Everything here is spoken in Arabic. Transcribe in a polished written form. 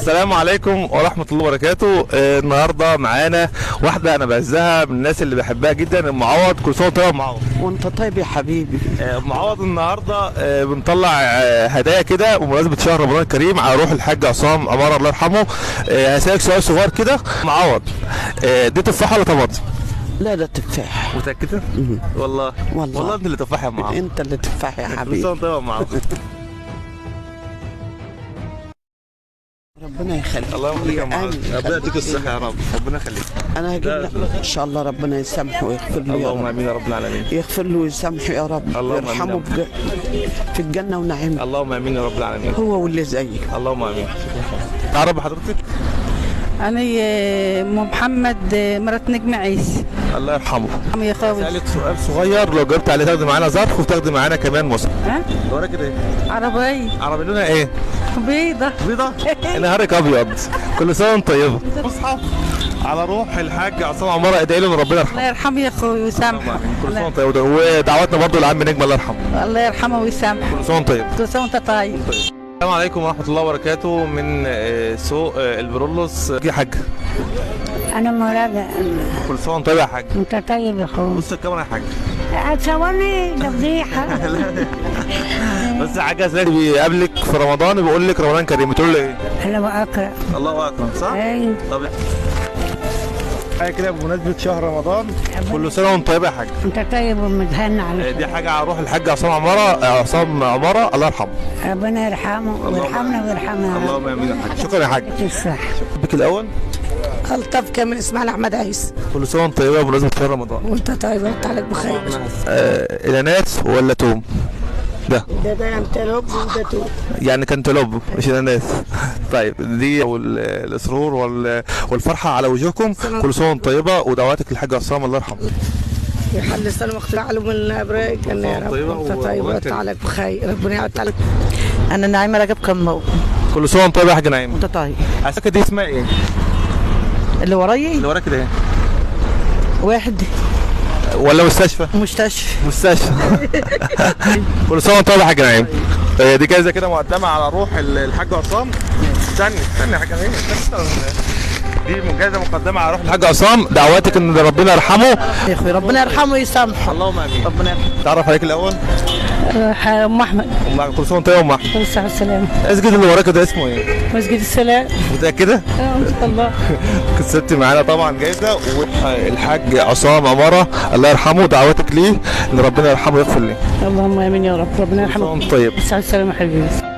السلام عليكم ورحمة الله وبركاته. النهارده معانا واحدة أنا بعزها من الناس اللي بحبها جدا، أم معوض. كل سنة وأنت طيب يا معوض. وانت طيب يا حبيبي. معوض النهارده بنطلع هدايا كده بمناسبة شهر رمضان الكريم على روح الحاج عصام عمارة الله يرحمه. هسألك سؤال صغير كده. معوض، دي تفاحة ولا طماطم؟ لا ده تفاح. متأكدة؟ والله والله انت اللي تفاح يا معوض. انت اللي تفاح يا حبيبي. كل سنة وأنت طيب يا معوض. ربنا يخليك. الله يخليك يا معوض، ربنا يديك الصحة يا رب، ربنا يخليك. انا هجيب لك ان شاء الله، ربنا يسامحه ويغفر له. اللهم امين يا رب العالمين. يغفر له ويسامحه يا رب، ويرحمه في الجنة ونعيمها. اللهم امين يا رب العالمين. هو واللي زيه. اللهم امين. تعرف حضرتك؟ أنا أم محمد مرات نجم عيسى. الله يرحمه. يا خوي. سألك سؤال صغير، لو جاوبت عليه تاخدي معانا ظرف وتاخدي معانا كمان مصر. ها؟ وراك ايه؟ عربية. عربي لونها ايه؟ بيضة. بيضة؟ نهارك ابيض. كل سنة وانت طيبة. مصحف على روح الحاج عصام عمارة، ادعي له ان ربنا يرحمه. الله يرحمه يا اخوي ويسامحه. كل سنة وانت طيب، ودعواتنا برضه لعم نجم الله يرحمه. الله يرحمه ويسامحه. كل سنة وانت طيب. كل سنة وانت طيب. السلام عليكم ورحمة الله وبركاته. من سوق البرولوس. يا حاج أنا مرادة. كل سنة وانت طيب يا حاج. أنت طيب يا أخوي. بص الكاميرا يا حاج. هتصورني؟ ده فضيحة. بس حاجة زي بيقابلك في رمضان بيقول لك رمضان كريم، بتقول له ايه؟ الله أكبر. الله اكبر، صح؟ أيوه. طب حاجة كده بمناسبة شهر رمضان، كل سنة وانت طيب يا حاج. أنت طيب ومتهنى على دي حاجة على روح الحاج عصام عمارة، عصام عمارة الله يرحمه. ربنا يرحمه ويرحمنا ويرحمنا. اللهم امين يا حاج. شكرا يا حاج. الصح. بك الأول. الطف كامل اسماعيل احمد عيسى. كل سنة وانت طيبة بمناسبة شهر رمضان. وانت طيب وانت عليك بخير. الاناناس ولا توم؟ ده انتلوب وده توم. يعني كانتالوب مش الاناناس. طيب دي السرور والفرحة على وجوهكم. كل سنة وانت طيبة، ودعواتك للحاج عصام الله يرحمه. يحل سنة وقت العلم من الابراج الجنة يا رب. وانت طيب وانت عليك بخير، ربنا يعود عليك. انا نعيمة رجب كمو. كل سنة وانت طيب يا حاج نعيم. انت طيب. عساكر دي اسمها ايه؟ اللي ورايا اللي وراك ده ايه؟ واحد ولا مستشفى؟ مستشفى. كل سنه وانت طيب يا حاج نعيم. دي جايزه كده مقدمه على روح الحاج عصام. استني يا حاج نعيم. دي جايزه مقدمه على روح الحاج عصام، دعواتك ان ربنا يرحمه يا اخوي. ربنا يرحمه ويسامحه. اللهم امين. ربنا يرحمه. تعرف عليك الاول؟ أم أحمد. كل سنه وانت طيب يا ام احمد. كل سنة والسلامة. المسجد اللي وراك ده اسمه ايه؟ مسجد السلام. متاكده؟ إن شاء الله. كسبتي معانا طبعا جايزه، والحاج عصام عماره الله يرحمه، دعواتك ليه ان ربنا يرحمه ويغفر ليه. اللهم آمين يا رب. ربنا يرحمه. طيب. السلام يا حبيبي.